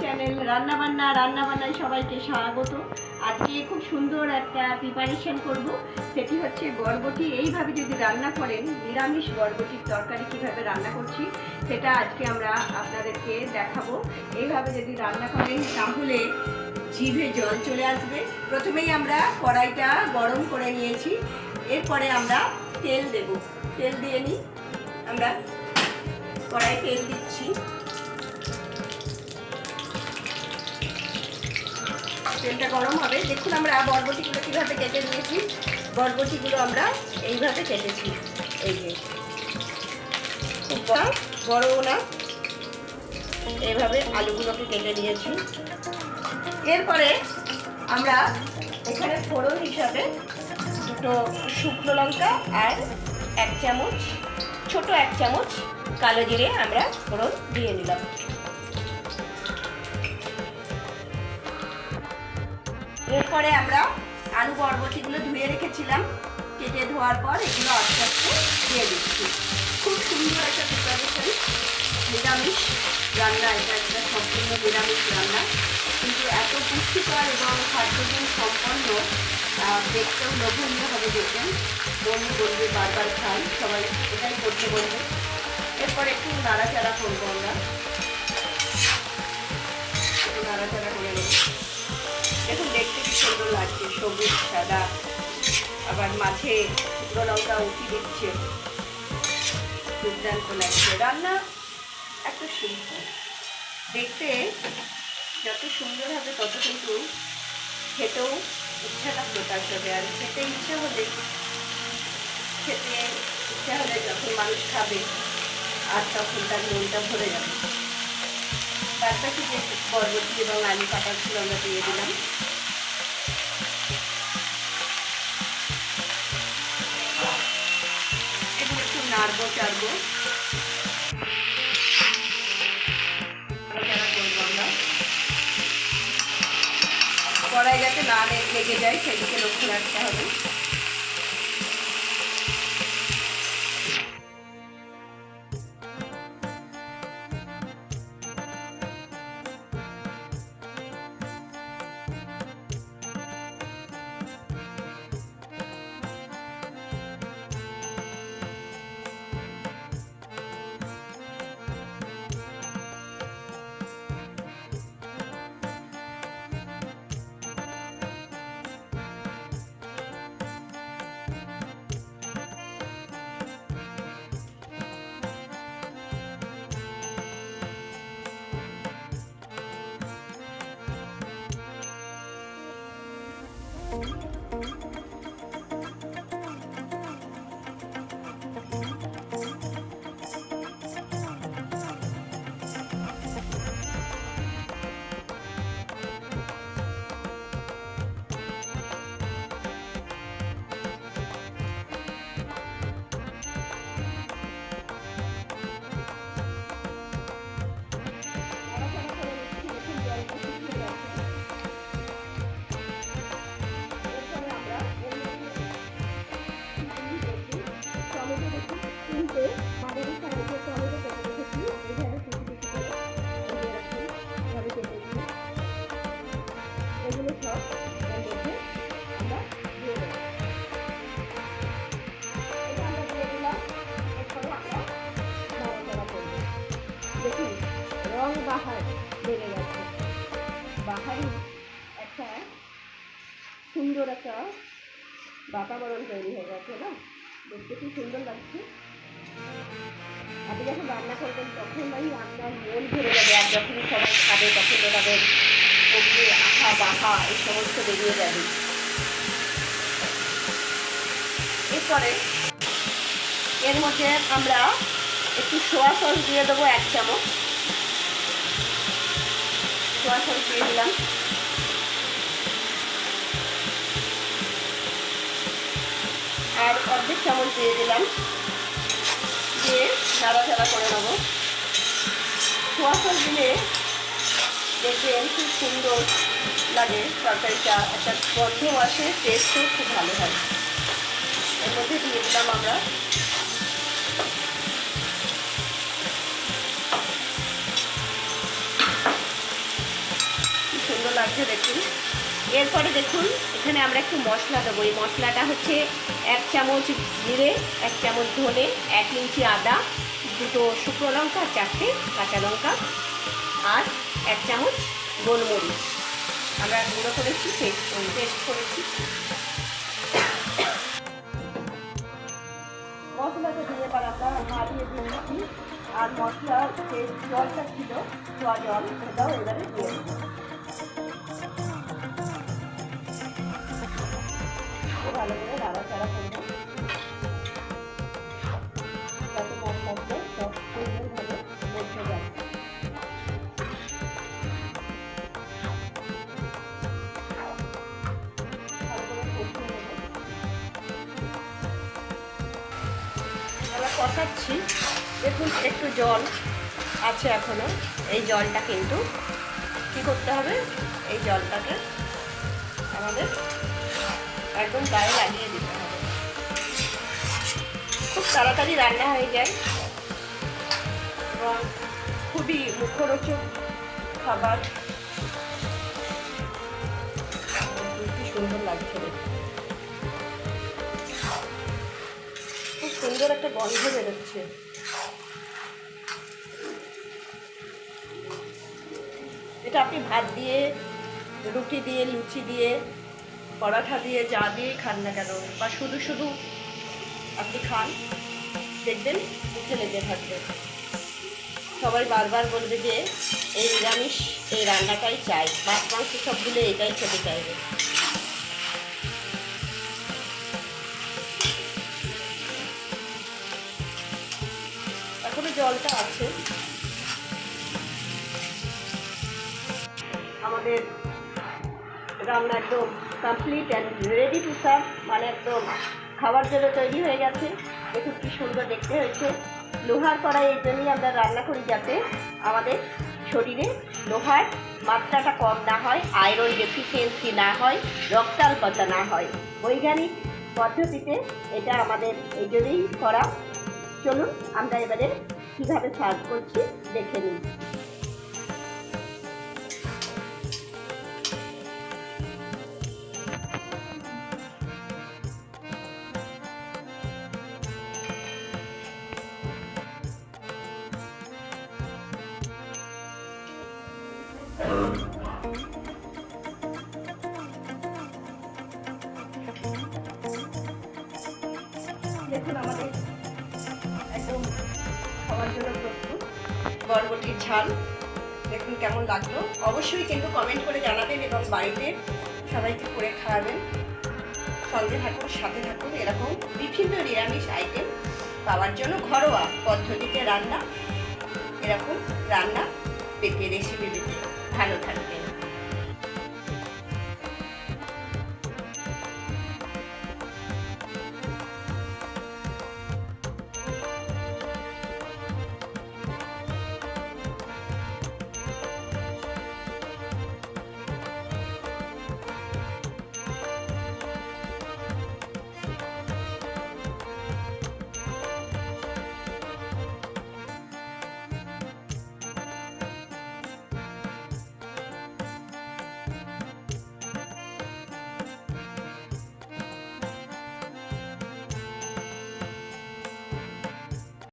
Channel রান্নাবান্নায় সবাইকে স্বাগত। আজকে খুব সুন্দর একটা প্রিপারেশন করব, সেটি হচ্ছে বরবটি। এইভাবে যদি রান্না করেন, নিরামিষ বরবটির তরকারি কিভাবে রান্না করছি সেটা আজকে আমরা আপনাদেরকে দেখাবো। এইভাবে যদি রান্না করেন তাহলে জিভে জল চলে আসবে। প্রথমেই আমরা কড়াইটা গরম করে নিয়েছি, এরপরে আমরা তেল দেব। তেল দিয়ে নিই, আমরা কড়াই তেল দিচ্ছি। তেলটা গরম হবে। দেখুন আমরা বরবটিগুলো কীভাবে কেটে নিয়েছি। বরবটিগুলো আমরা এইভাবে কেটেছি, এই যে খুব বড়ও না, এইভাবে আলুগুলোকে কেটে নিয়েছি। এরপরে আমরা এখানে ফোড়ন হিসাবে দুটো শুকনো লঙ্কা আর ছোট এক চামচ কালো জিরে আমরা ফোড়ন দিয়ে নিলাম। এরপরে আমরা আলু বরবটিগুলো ধুয়ে রেখেছিলাম, কেটে ধোয়ার পর এগুলো আস্তে আস্তে দিয়ে দিচ্ছি। খুব সুন্দর একটা প্রিপারেশন, নিরামিষ রান্না। এটা একটা সম্পূর্ণ নিরামিষ রান্না, কিন্তু এত পুষ্টিকর এবং খাদ্যগুণ সম্পন্ন, দেখতেও লোভনীয় হবে। দেখবেন মনে বলবে বারবার খাই, সবাই এটাই করতে বলবে। এরপর একটু নাড়াচাড়া করবো, আমরা একটু নাড়াচাড়া করে নেব। দেখুন দেখতে কি সুন্দর লাগছে, সবুজ সাদা, আবার মাঝে শুকনো লঙ্কা উঠি দিচ্ছে, দুর্দান্ত লাগছে। রান্না একটা সুন্দর, দেখতে যত সুন্দর হবে তত কিন্তু খেতেও ইচ্ছাটা প্রকাশ হবে। আর খেতে ইচ্ছা হলে যখন মানুষ খাবে আর তখন তার মনটা ভরে যাবে। তার কাছে যে বরবটি এবং আলু কাটা ছিল আমরা দিয়ে দিলাম। এগুলো একটু নাড়বো চাড়বো, আমরা কড়াই যাতে না লেগে যায় সেদিকে লক্ষ্য রাখতে হবে। রং বাহার বেড়ে গেছে, বাহারি একটা সুন্দর একটা বাতাবরণ তৈরি হয়ে গেছে না? দেখতে কি সুন্দর লাগছে। আপনি যখন রান্না করবেন তখন আপনার মন ভরে যাবে, আর যখনই সবাই খাবে তখন ওনাদের ওগুলি আহা বাহা এই সমস্ত বেরিয়ে যাবে। এরপরে এর মধ্যে আমরা একটু সোয়া সস দিয়ে দেবো, 1 চামচ সোয়া সস দিয়ে দিলাম। আর 1/2 চামচ দিয়ে দিলাম, দিয়ে নাড়াচাড়া করে নেব। সোয়া সস দিলে দেখবেন খুব সুন্দর লাগে তরকারিটা, একটা গন্ধ আসে, টেস্টও খুব ভালো হয়। এর মধ্যে দিয়ে দিলাম আমরা লাগছে দেখুন। এরপরে দেখুন এখানে আমরা একটু মশলা দেবো। এই মশলাটা হচ্ছে 1 চামচ জিরে, 1 চামচ ধনে, 1 ইঞ্চি আদা, 2 শুকনো লঙ্কা, 4টে কাঁচা লঙ্কা আর 1 চামচ গোলমরিচ আমরা গুঁড়ো করেছি, পেস্ট করেছি। মশলাটা দিয়ে এবার আমরা নাড়িয়ে দিয়েছি। আর মশলার যে জলটা ছিল ধোয়া জল, সেটাও এবারে দিয়ে দেবো। ভালো করে নাড়াচাড়া করবো যাতে মশলাগুলো সব সুন্দরভাবে বসে যায়। ভালো করে কষিয়ে নেব। আমরা কষাচ্ছি, দেখুন একটু জল আছে এখনো। এই জলটা কিন্তু কী করতে হবে, এই জলটাকে আমাদের একদম গায়ে লাগিয়ে দিতে হবে। খুব তাড়াতাড়ি রান্না হয়ে যায় এবং খুবই মুখরোচক খাবার। কি সুন্দর লাগছে দেখতে, খুব সুন্দর একটা গন্ধ বেরোচ্ছে। এটা আপনি ভাত দিয়ে, রুটি দিয়ে, লুচি দিয়ে, পরাঠা দিয়ে, যা দিয়ে খান না কেন, বা শুধু শুধু আপনি খান, দেখবেন মুখে লেগে থাকবে। সবাই বারবার বলবে যে এই নিরামিষ এই রান্নাটাই চাই, মাছ মাংস সবগুলো এটাই খেতে চাইবে। এখনো জলটা আছে। আমাদের রান্না একদম complete and ready to serve, মানে একদম খাবার জন্য তৈরি হয়ে গেছে। দেখুন কি সুন্দর দেখতে হয়েছে। লোহার কড়াই এই জন্যই আমরা রান্না করি যাতে আমাদের শরীরে লোহার মাত্রাটা কম না হয়, আয়রন ডেফিসিয়েন্সি না হয়, রক্তাল্পতা না হয়। বৈজ্ঞানিক পদ্ধতিতে এটা আমাদের এই জন্যই করা। চলুন আমরা এবারে কীভাবে সার্ভ করছি দেখে নিই। দেখুন আমাদের একদম খাওয়ার জন্য প্রস্তুত বরবটির ঝাল। দেখুন কেমন লাগলো, অবশ্যই কিন্তু কমেন্ট করে জানাবেন এবং বাড়িতে সবাইকে করে খাওয়াবেন। সঙ্গে থাকুন, সাথে থাকুন। এরকম বিভিন্ন নিরামিষ আইটেম পাওয়ার জন্য ঘরোয়া পদ্ধতিতে রান্না, এরকম রান্না পেতে, রেসিপি পেতে ভালো থাকবেন।